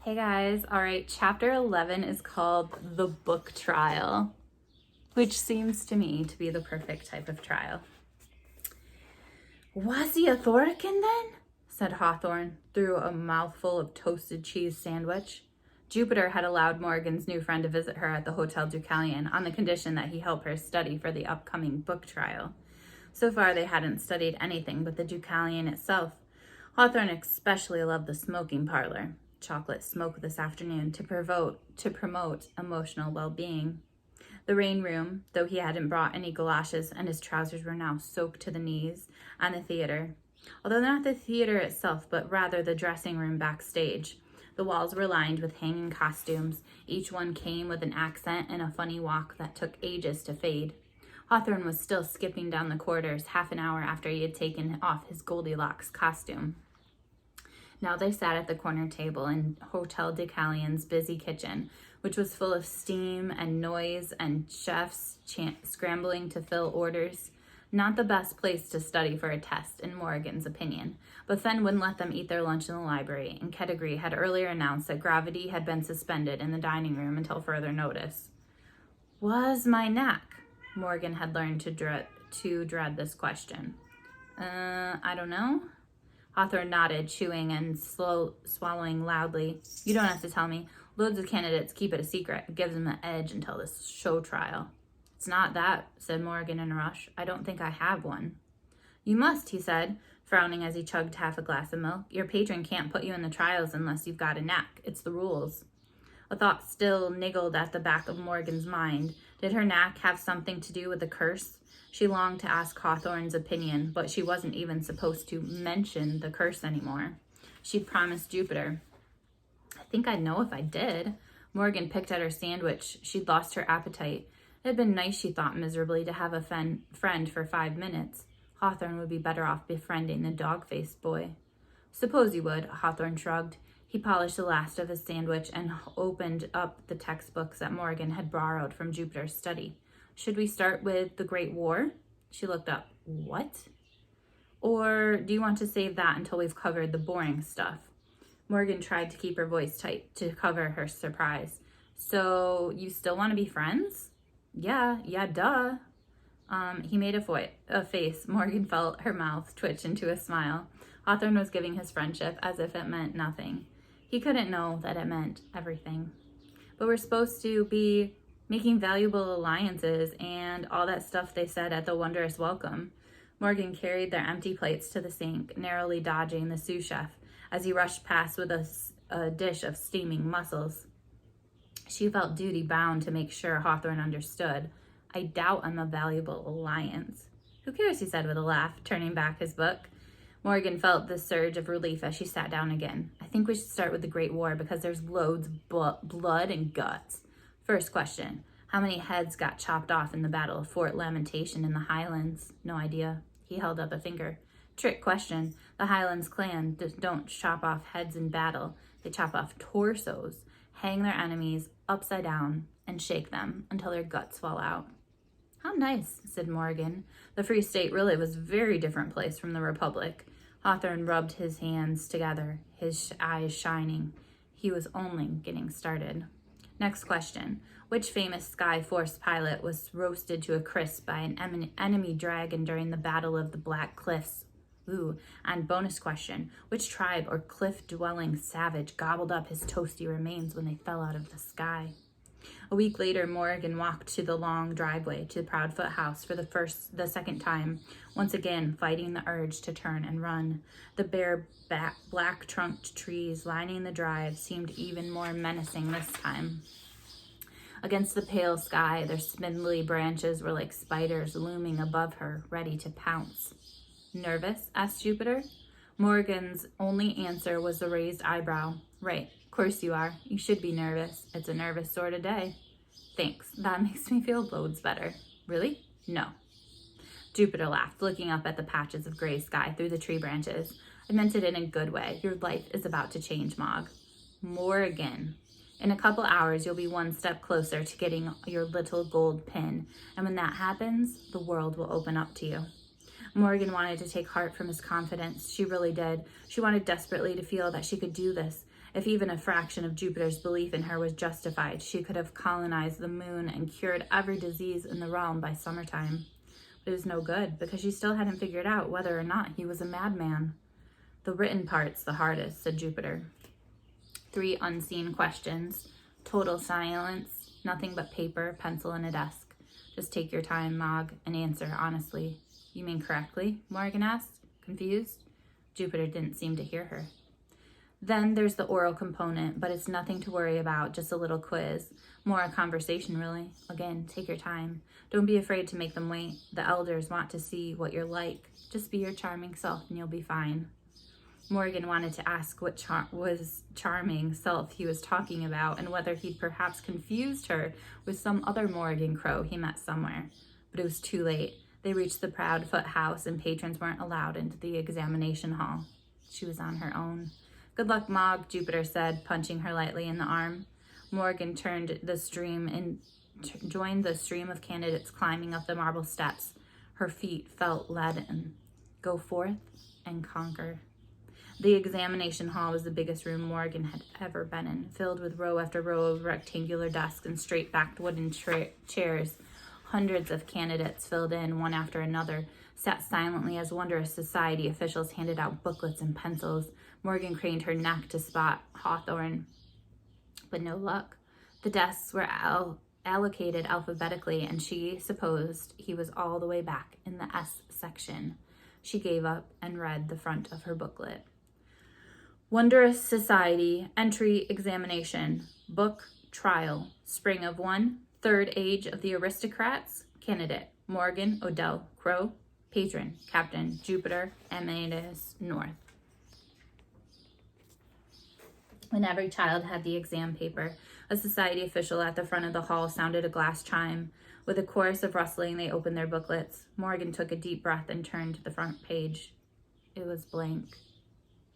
Hey guys, all right, chapter 11 is called The Book Trial, which seems to me to be the perfect type of trial. Was he a Thorkin then? Said Hawthorne through a mouthful of toasted cheese sandwich. Jupiter had allowed Morgan's new friend to visit her at the Hotel Deucalion on the condition that he help her study for the upcoming book trial. So far they hadn't studied anything but the Deucalion itself. Hawthorne especially loved the smoking parlor. Chocolate smoke this afternoon to promote emotional well-being. The rain room, though he hadn't brought any galoshes and his trousers were now soaked to the knees, and the theater. Although not the theater itself, but rather the dressing room backstage. The walls were lined with hanging costumes. Each one came with an accent and a funny walk that took ages to fade. Hawthorne was still skipping down the corridors half an hour after he had taken off his Goldilocks costume. Now they sat at the corner table in Hotel Deucalion's busy kitchen, which was full of steam and noise and chefs scrambling to fill orders. Not the best place to study for a test, in Morgan's opinion, but Fen wouldn't let them eat their lunch in the library, and Kettigree had earlier announced that gravity had been suspended in the dining room until further notice. Was my knack? Morgan had learned to dread this question. I don't know. Hawthorne nodded, chewing and swallowing loudly. You don't have to tell me. Loads of candidates keep it a secret. It gives them an edge until this show trial. It's not that, said Morgan in a rush. I don't think I have one. You must, he said, frowning as he chugged half a glass of milk. Your patron can't put you in the trials unless you've got a knack. It's the rules. A thought still niggled at the back of Morgan's mind. Did her knack have something to do with the curse? She longed to ask Hawthorne's opinion, but she wasn't even supposed to mention the curse anymore. She'd promised Jupiter. I think I'd know if I did. Morgan picked at her sandwich. She'd lost her appetite. It had been nice, she thought miserably, to have a friend for 5 minutes. Hawthorne would be better off befriending the dog-faced boy. Suppose he would, Hawthorne shrugged. He polished the last of his sandwich and opened up the textbooks that Morgan had borrowed from Jupiter's study. Should we start with the Great War? She looked up. What? Or do you want to save that until we've covered the boring stuff? Morgan tried to keep her voice tight to cover her surprise. So you still want to be friends? Yeah, duh. He made a face. Morgan felt her mouth twitch into a smile. Hawthorne was giving his friendship as if it meant nothing. He couldn't know that it meant everything. But we're supposed to be making valuable alliances and all that stuff they said at the wondrous welcome. Morgan carried their empty plates to the sink, narrowly dodging the sous chef as he rushed past with a dish of steaming mussels. She felt duty-bound to make sure Hawthorne understood. I doubt I'm a valuable alliance. Who cares, he said with a laugh, turning back his book. Morgan felt the surge of relief as she sat down again. I think we should start with the Great War because there's loads of blood and guts. First question, how many heads got chopped off in the Battle of Fort Lamentation in the Highlands? No idea. He held up a finger. Trick question. The Highlands clan don't chop off heads in battle. They chop off torsos, hang their enemies upside down, and shake them until their guts fall out. How nice, said Morgan. The Free State really was a very different place from the Republic. Hawthorne rubbed his hands together, his eyes shining. He was only getting started. Next question. Which famous Sky Force pilot was roasted to a crisp by an enemy dragon during the Battle of the Black Cliffs? Ooh, and bonus question. Which tribe or cliff-dwelling savage gobbled up his toasty remains when they fell out of the sky? A week later, Morgan walked to the long driveway to the Proudfoot house for the second time, once again fighting the urge to turn and run. The bare, black-trunked trees lining the drive seemed even more menacing this time. Against the pale sky, their spindly branches were like spiders looming above her, ready to pounce. Nervous? Asked Jupiter. Morgan's only answer was a raised eyebrow. Right. Of course you are. You should be nervous. It's a nervous sort of day. Thanks. That makes me feel loads better. Really? No. Jupiter laughed, looking up at the patches of gray sky through the tree branches. I meant it in a good way. Your life is about to change, Mog. Morgan. In a couple hours, you'll be one step closer to getting your little gold pin. And when that happens, the world will open up to you. Morgan wanted to take heart from his confidence. She really did. She wanted desperately to feel that she could do this. If even a fraction of Jupiter's belief in her was justified, she could have colonized the moon and cured every disease in the realm by summertime. But it was no good, because she still hadn't figured out whether or not he was a madman. The written part's the hardest, said Jupiter. 3 unseen questions. Total silence. Nothing but paper, pencil, and a desk. Just take your time, Mog, and answer honestly. You mean correctly? Morgan asked, confused. Jupiter didn't seem to hear her. Then there's the oral component, but it's nothing to worry about, just a little quiz. More a conversation, really. Again, take your time. Don't be afraid to make them wait. The elders want to see what you're like. Just be your charming self and you'll be fine. Morgan wanted to ask what was charming self he was talking about and whether he'd perhaps confused her with some other Morgan Crow he met somewhere. But it was too late. They reached the Proudfoot house and patrons weren't allowed into the examination hall. She was on her own. Good luck, Mog, Jupiter said, punching her lightly in the arm. Morgan joined the stream of candidates climbing up the marble steps. Her feet felt leaden. Go forth and conquer. The examination hall was the biggest room Morgan had ever been in, filled with row after row of rectangular desks and straight-backed wooden chairs. Hundreds of candidates filled in, one after another, sat silently as wondrous society officials handed out booklets and pencils. Morgan craned her neck to spot Hawthorne, but no luck. The desks were allocated alphabetically, and she supposed he was all the way back in the S section. She gave up and read the front of her booklet. Wondrous Society, Entry Examination, Book Trial, Spring of 1, Third Age of the Aristocrats, Candidate, Morgan Odell Crow, Patron, Captain Jupiter Amadeus North. When every child had the exam paper, a society official at the front of the hall sounded a glass chime. With a chorus of rustling, they opened their booklets. Morgan took a deep breath and turned to the front page. It was blank,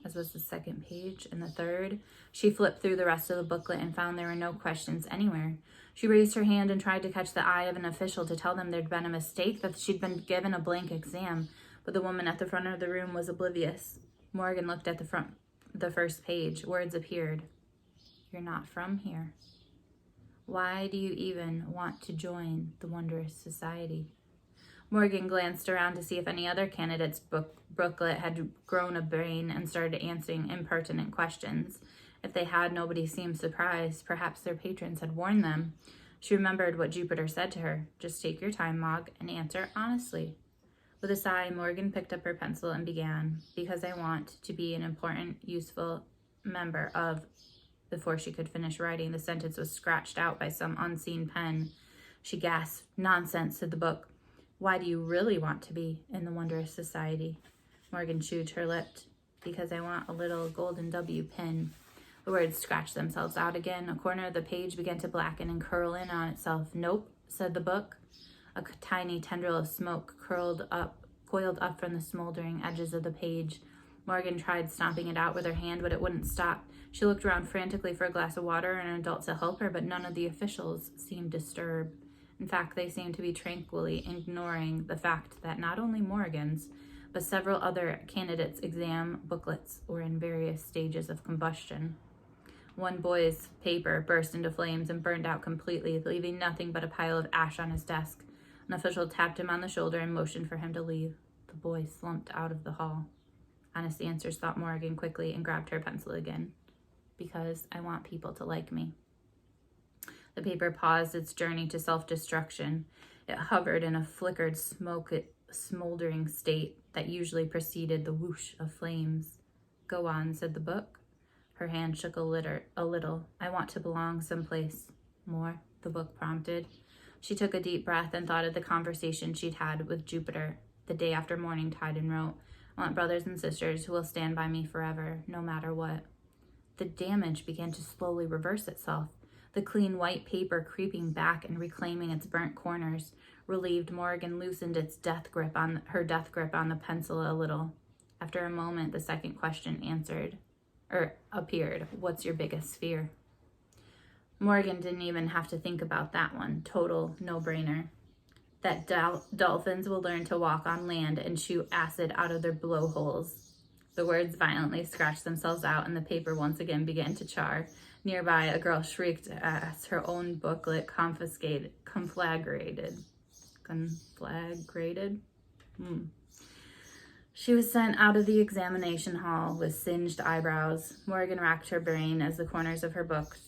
as was the second page and the third. She flipped through the rest of the booklet and found there were no questions anywhere. She raised her hand and tried to catch the eye of an official to tell them there'd been a mistake, that she'd been given a blank exam, but the woman at the front of the room was oblivious. Morgan looked at the first page. Words appeared. You're not from here. Why do you even want to join the Wondrous Society? Morgan glanced around to see if any other candidate's booklet had grown a brain and started answering impertinent questions. If they had, nobody seemed surprised. Perhaps their patrons had warned them. She remembered what Jupiter said to her. Just take your time, Mog, and answer honestly. With a sigh, Morgan picked up her pencil and began, because I want to be an important, useful member of... Before she could finish writing, the sentence was scratched out by some unseen pen. She gasped. Nonsense, said the book. Why do you really want to be in the Wondrous Society? Morgan chewed her lip. Because I want a little golden W pin. The words scratched themselves out again. A corner of the page began to blacken and curl in on itself. Nope, said the book. A tiny tendril of smoke coiled up from the smoldering edges of the page. Morgan tried stomping it out with her hand, but it wouldn't stop. She looked around frantically for a glass of water and an adult to help her, but none of the officials seemed disturbed. In fact, they seemed to be tranquilly ignoring the fact that not only Morgan's, but several other candidates' exam booklets were in various stages of combustion. One boy's paper burst into flames and burned out completely, leaving nothing but a pile of ash on his desk. An official tapped him on the shoulder and motioned for him to leave. The boy slumped out of the hall. Honest answers, thought Morgan quickly, and grabbed her pencil again. Because I want people to like me. The paper paused its journey to self-destruction. It hovered in a flickered, smoldering state that usually preceded the whoosh of flames. Go on, said the book. Her hand shook a little. I want to belong someplace. More, the book prompted. She took a deep breath and thought of the conversation she'd had with Jupiter the day after Morningtide and wrote, I want brothers and sisters who will stand by me forever, no matter what. The damage began to slowly reverse itself. The clean white paper creeping back and reclaiming its burnt corners. Relieved, Morgan loosened her death grip on the pencil a little. After a moment, the second question appeared. What's your biggest fear? Morgan didn't even have to think about that one. Total no-brainer. That dolphins will learn to walk on land and shoot acid out of their blowholes. The words violently scratched themselves out, and the paper once again began to char. Nearby, a girl shrieked as her own booklet conflagrated. She was sent out of the examination hall with singed eyebrows. Morgan racked her brain as the corners of her book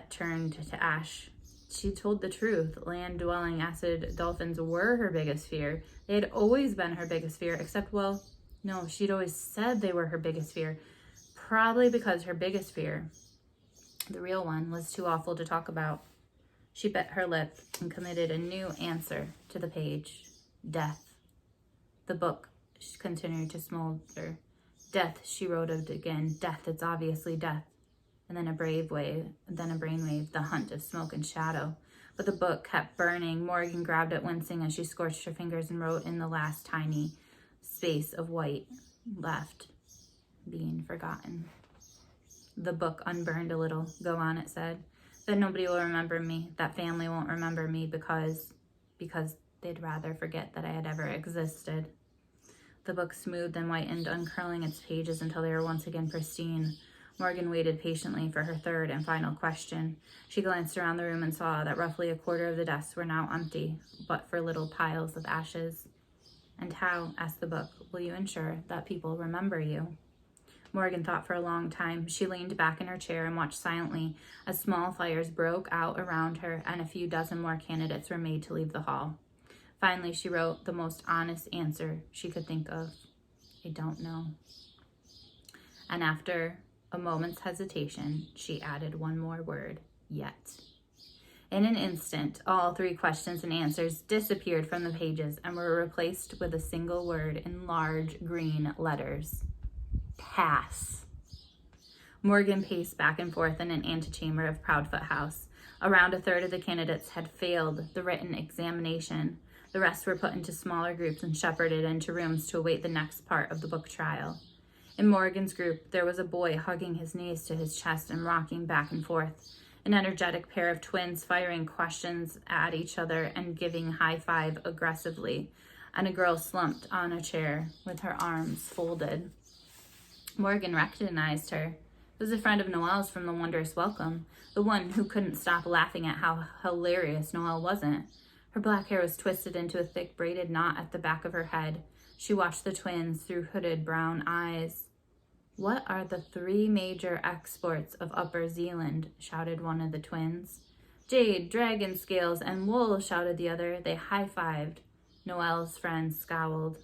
turned to ash. She told the truth. Land-dwelling acid dolphins were her biggest fear. They had always been her biggest fear, except, well, no, she'd always said they were her biggest fear. Probably because her biggest fear, the real one, was too awful to talk about. She bit her lip and committed a new answer to the page. Death. The book continued to smolder. Death, she wrote it again. Death, it's obviously death. And then a brainwave, the hunt of smoke and shadow. But the book kept burning. Morgan grabbed it, wincing as she scorched her fingers and wrote in the last tiny space of white left, being forgotten. The book unburned a little. Go on, it said. Then nobody will remember me. That family won't remember me because they'd rather forget that I had ever existed. The book smoothed and whitened, uncurling its pages until they were once again pristine. Morgan waited patiently for her third and final question. She glanced around the room and saw that roughly a quarter of the desks were now empty, but for little piles of ashes. And how, asked the book, will you ensure that people remember you? Morgan thought for a long time. She leaned back in her chair and watched silently as small fires broke out around her and a few dozen more candidates were made to leave the hall. Finally, she wrote the most honest answer she could think of. I don't know. And after a moment's hesitation, she added one more word, yet. In an instant, all three questions and answers disappeared from the pages and were replaced with a single word in large green letters. Pass. Morgan paced back and forth in an antechamber of Proudfoot House. Around a third of the candidates had failed the written examination. The rest were put into smaller groups and shepherded into rooms to await the next part of the book trial. In Morgan's group, there was a boy hugging his knees to his chest and rocking back and forth, an energetic pair of twins firing questions at each other and giving high five aggressively, and a girl slumped on a chair with her arms folded. Morgan recognized her. It was a friend of Noelle's from the Wondrous Welcome, the one who couldn't stop laughing at how hilarious Noelle wasn't. Her black hair was twisted into a thick braided knot at the back of her head. She watched the twins through hooded brown eyes. What are the three major exports of Upper Zealand? Shouted one of the twins. Jade, dragon scales, and wool, shouted the other. They high-fived. Noelle's friend scowled.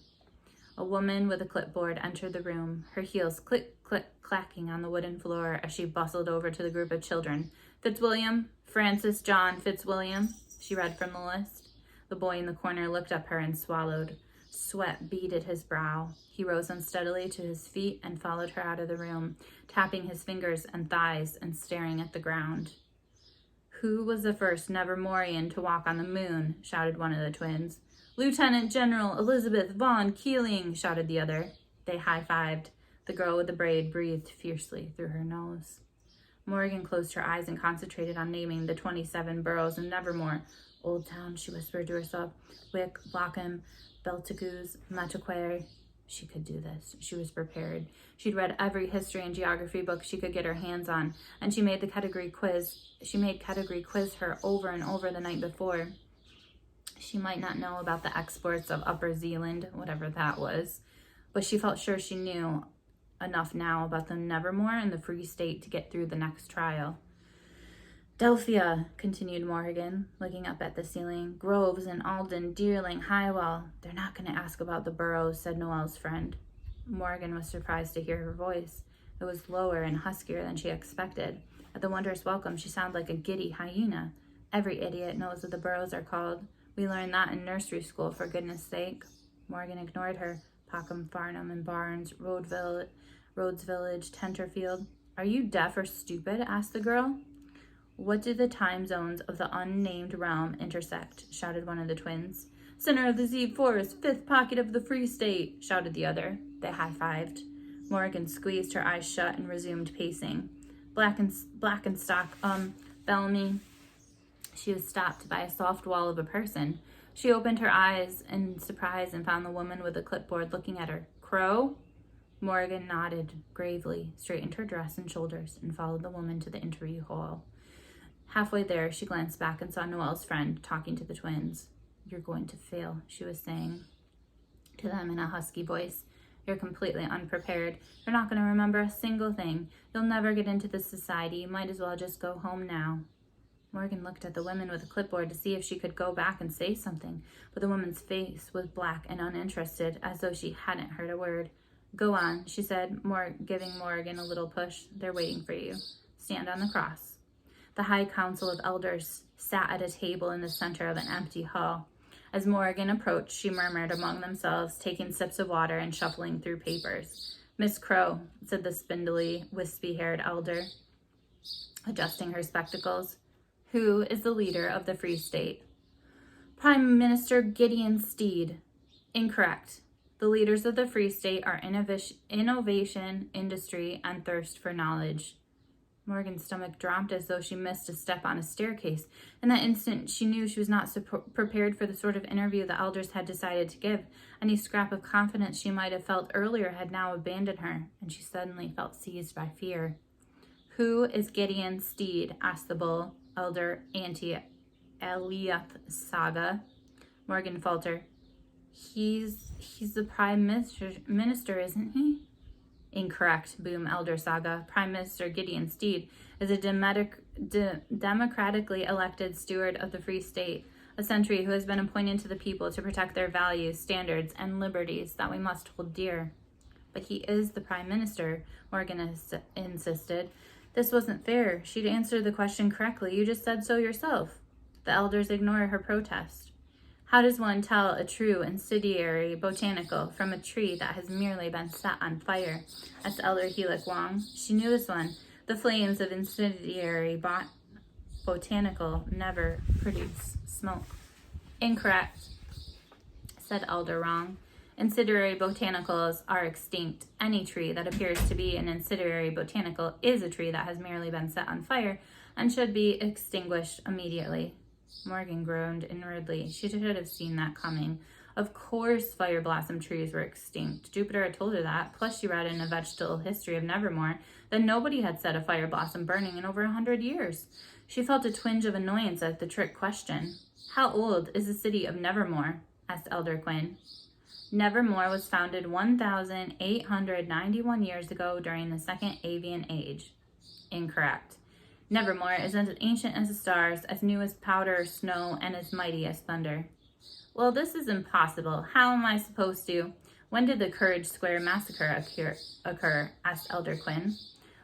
A woman with a clipboard entered the room, her heels click, click, clacking on the wooden floor as she bustled over to the group of children. Fitzwilliam, Francis John Fitzwilliam, she read from the list. The boy in the corner looked up her and swallowed. Sweat beaded his brow. He rose unsteadily to his feet and followed her out of the room, tapping his fingers and thighs and staring at the ground. Who was the first Nevermorian to walk on the moon? Shouted one of the twins. Lieutenant General Elizabeth Von Keeling, shouted the other. They high-fived. The girl with the braid breathed fiercely through her nose. Morgan closed her eyes and concentrated on naming the 27 boroughs in Nevermore. Old Town, she whispered to herself. Wick, Blockham, Beltaguse, Metaquaire. She could do this. She was prepared. She'd read every history and geography book she could get her hands on, and she made category quiz her over and over the night before. She might not know about the exports of Upper Zealand, whatever that was, but she felt sure she knew enough now about the Nevermore and the Free State to get through the next trial. Delphia, continued Morgan, looking up at the ceiling. Groves and Alden, Deerling, Highwell. They're not going to ask about the boroughs, said Noelle's friend. Morgan was surprised to hear her voice. It was lower and huskier than she expected. At the Wondrous Welcome, she sounded like a giddy hyena. Every idiot knows what the boroughs are called. We learned that in nursery school, for goodness sake. Morgan ignored her. Pockham, Farnham, and Barnes, Rhodes Village, Tenterfield. Are you deaf or stupid? Asked the girl. What do the time zones of the unnamed realm intersect? Shouted one of the twins. Center of the Zeeb Forest, fifth pocket of the Free State, shouted the other. They high-fived. Morgan squeezed her eyes shut and resumed pacing. Blackenstock, Bellamy. She was stopped by a soft wall of a person. She opened her eyes in surprise and found the woman with a clipboard looking at her. Crow? Morgan nodded gravely, straightened her dress and shoulders, and followed the woman to the interview hall. Halfway there, she glanced back and saw Noelle's friend talking to the twins. "You're going to fail," she was saying to them in a husky voice. "You're completely unprepared. You're not going to remember a single thing. You'll never get into this society. You might as well just go home now." Morgan looked at the woman with a clipboard to see if she could go back and say something, but the woman's face was black and uninterested, as though she hadn't heard a word. "Go on," she said, giving Morgan a little push. "They're waiting for you. Stand on the cross." The High Council of Elders sat at a table in the center of an empty hall. As Morgan approached, she murmured among themselves, taking sips of water and shuffling through papers. "Miss Crow," said the spindly, wispy-haired elder, adjusting her spectacles, "who is the leader of the Free State?" "Prime Minister Gideon Steed." "Incorrect. The leaders of the Free State are innovation, industry, and thirst for knowledge." Morgan's stomach dropped as though she missed a step on a staircase. In that instant, she knew she was not prepared for the sort of interview the elders had decided to give. Any scrap of confidence she might have felt earlier had now abandoned her, and she suddenly felt seized by fear. "Who is Gideon Steed?" asked the bull, Elder Anti-Eliath Saga. Morgan faltered. He's the Prime Minister, isn't he?" "Incorrect," boomed Elder Saga. "Prime Minister Gideon Steed is a democratically elected steward of the Free State, a sentry who has been appointed to the people to protect their values, standards, and liberties that we must hold dear." "But he is the Prime Minister," Morgan insisted. This wasn't fair. She'd answered the question correctly. "You just said so yourself." The elders ignored her protest. "How does one tell a true incendiary botanical from a tree that has merely been set on fire?" asked Elder Helic Wong. She knew this one. The flames of incendiary botanical never produce smoke. "Incorrect," said Elder Wrong. "Incendiary botanicals are extinct. Any tree that appears to be an incendiary botanical is a tree that has merely been set on fire and should be extinguished immediately." Morgan groaned inwardly. She should have seen that coming. Of course fire blossom trees were extinct. Jupiter had told her that. Plus she read in a vegetable history of Nevermore that nobody had set a fire blossom burning in over 100 years. She felt a twinge of annoyance at the trick question. "How old is the city of Nevermore?" asked Elder Quinn. "Nevermore was founded 1,891 years ago during the Second Avian Age." "Incorrect. Nevermore is as ancient as the stars, as new as powder or snow, and as mighty as thunder." "Well, this is impossible. How am I supposed to—" "When did the Courage Square massacre occur?" asked Elder Quinn.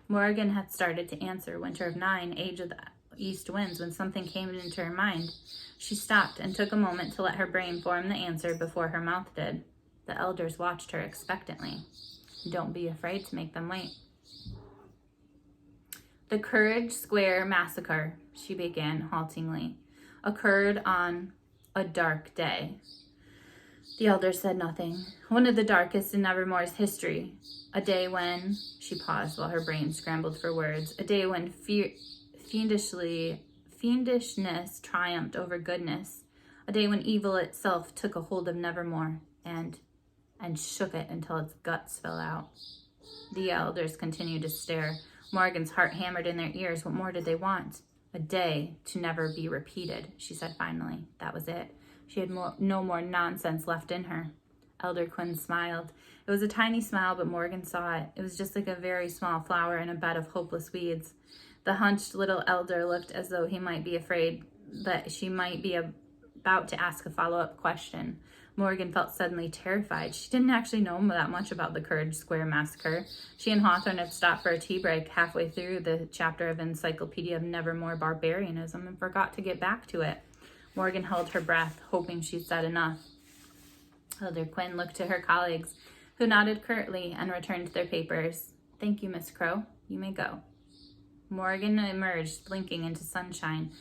Morgan had started to answer Winter of 9, Age of the East Winds, when something came into her mind. She stopped and took a moment to let her brain form the answer before her mouth did. The elders watched her expectantly. "Don't be afraid to make them wait." "The Courage Square massacre," she began haltingly, "occurred on a dark day." The elders said nothing. "One of the darkest in Nevermore's history. A day when—" She paused while her brain scrambled for words. "A day when fiendishness triumphed over goodness. A day when evil itself took a hold of Nevermore and shook it until its guts fell out." The elders continued to stare. Morgan's heart hammered in their ears. What more did they want? "A day to never be repeated," she said finally. That was it. She had no more nonsense left in her. Elder Quinn smiled. It was a tiny smile, but Morgan saw it. It was just like a very small flower in a bed of hopeless weeds. The hunched little elder looked as though he might be afraid that she might be about to ask a follow-up question. Morgan felt suddenly terrified. She didn't actually know that much about the Courage Square massacre. She and Hawthorne had stopped for a tea break halfway through the chapter of Encyclopedia of Nevermore Barbarianism and forgot to get back to it. Morgan held her breath, hoping she'd said enough. Elder Quinn looked to her colleagues, who nodded curtly and returned to their papers. "Thank you, Miss Crow. You may go." Morgan emerged, blinking into sunshine.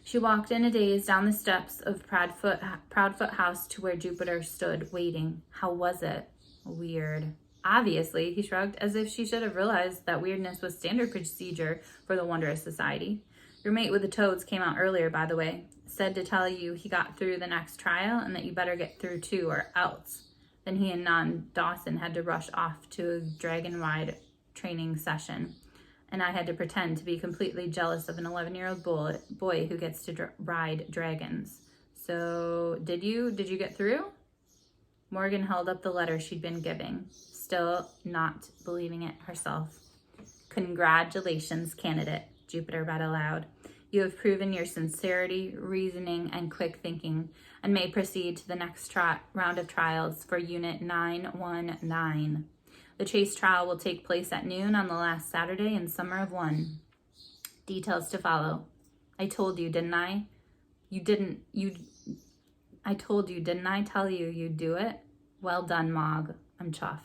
She walked in a daze down the steps of Proudfoot House to where Jupiter stood, waiting. How was it? Weird. Obviously, he shrugged, as if she should have realized that weirdness was standard procedure for the Wondrous Society. "Your mate with the toads came out earlier, by the way. Said to tell you he got through the next trial and that you better get through too, or else." Then he and Non Dawson had to rush off to a dragon-ride training session, and I had to pretend to be completely jealous of an 11-year-old boy who gets to ride dragons. So, did you get through? Morgan held up the letter she'd been giving, still not believing it herself. Congratulations, candidate, Jupiter read aloud. You have proven your sincerity, reasoning, and quick thinking, and may proceed to the next round of trials for Unit 919. The chase trial will take place at noon on the last Saturday in summer of 1. Details to follow. I told you, didn't I? I told you, didn't I tell you you'd do it? Well done, Mog. I'm chuffed.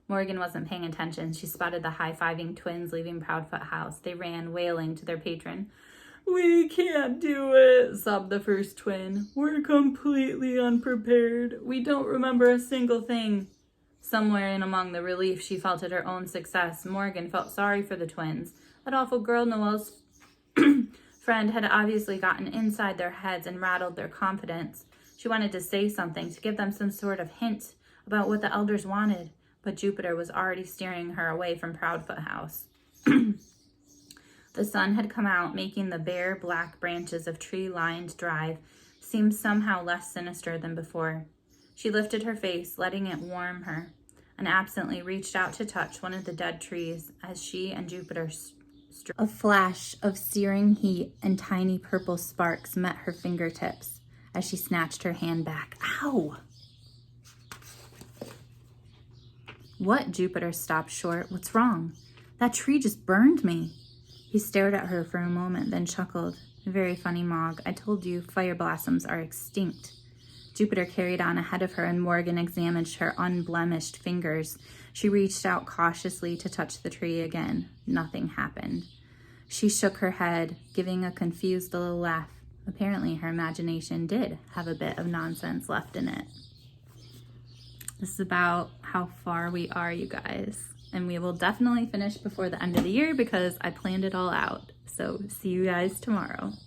Morgan wasn't paying attention. She spotted the high-fiving twins leaving Proudfoot House. They ran, wailing to their patron. We can't do it, sobbed the first twin. We're completely unprepared. We don't remember a single thing. Somewhere in among the relief she felt at her own success, Morgan felt sorry for the twins. That awful girl Noelle's friend had obviously gotten inside their heads and rattled their confidence. She wanted to say something, to give them some sort of hint about what the elders wanted, but Jupiter was already steering her away from Proudfoot House. The sun had come out, making the bare black branches of tree-lined drive seem somehow less sinister than before. She lifted her face, letting it warm her, and absently reached out to touch one of the dead trees as she and Jupiter a flash of searing heat and tiny purple sparks met her fingertips as she snatched her hand back. Ow! What? Jupiter stopped short. What's wrong? That tree just burned me. He stared at her for a moment, then chuckled. Very funny, Mog. I told you fire blossoms are extinct. Jupiter carried on ahead of her, and Morgan examined her unblemished fingers. She reached out cautiously to touch the tree again. Nothing happened. She shook her head, giving a confused little laugh. Apparently, her imagination did have a bit of nonsense left in it. This is about how far we are, you guys. And we will definitely finish before the end of the year because I planned it all out. So see you guys tomorrow.